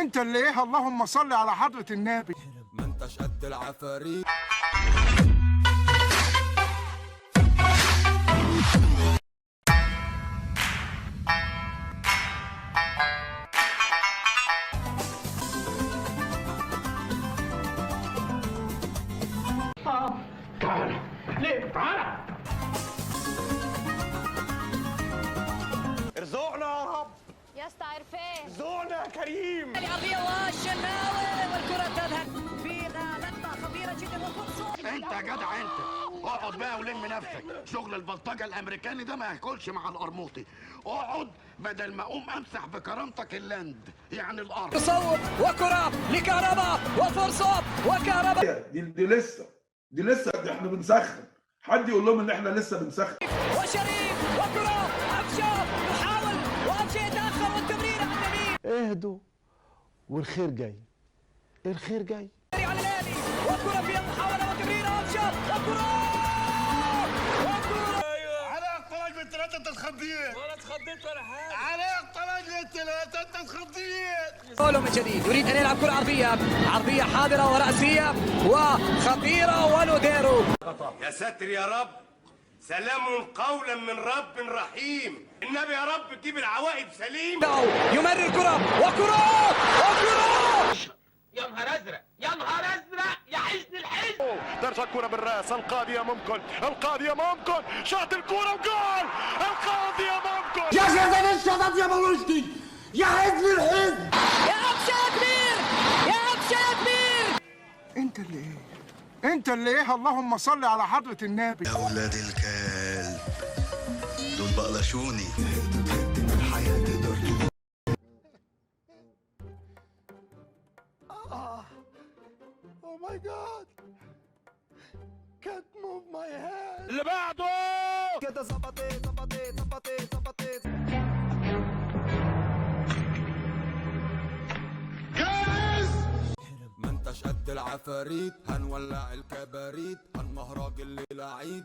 انت اللي ايه؟ اللهم صل على حضرة النبي. ما انتش قد العفاريت. تعال ليه؟ تعال ارزقنا يا رب، يا اسطى عرفان ارزقنا يا كريم. العرضية والشناوي والكرة تذهب في لقطة خطيرة جدا وفرصة. انت يا جدع انت اقعد بقى ولم نفسك. شغل البلطجه الامريكاني ده ما ياكلش مع القرموطي. اقعد بدل ما اقوم امسح بكرامتك اللاند يعني الارض. تصوب وكرة لكهرباء وفرصة وكهرباء. دي لسه احنا بنسخن. حد يقول لهم ان احنا لسه بنسخن. وشريف وكرة أبشر يحاول وأبشر يتأخر والتمرير عن اليمين. اهدوا والخير جاي، الخير جاي. على الآلي وكرة فيها محاولة وتمرير أبشر وكرة عليك طلعت بالثلاثة انت اتخضيت. ولا اتخضيت ولا حاجة. عليك طلعت بالثلاثة انت اتخضيت. جوله من جديد يريد أن يلعب كرة عرضية، عرضية حاضرة ورأسية وخطيرة ولوديرو. يا ساتر يا رب، سلام قولا من رب رحيم. النبي يا رب تجيب العواقب سليم. يمرر كرة وكرة. يا نهار ازرق يا نهار ازرق يا حزن الحزن. ترجع الكرة بالراس، القاضية ممكن، القاضية ممكن، شاط الكرة وجول، القاضية ممكن. يا شيخ الشطط يا بلوشتي يا حزن الحزن. يا أبشر يا كبير، يا أبشر يا كبير. انت اللي ايه؟ انت اللي ايه؟ اللهم صل على حضرة النبي. يا ولاد الكلب دول بقلشوني. Oh my God. Can't move my head. اللي بعده كده ظبطت. ما انتش قد العفاريت. هنولع الكباريت، هنمهرج الليلة عيد.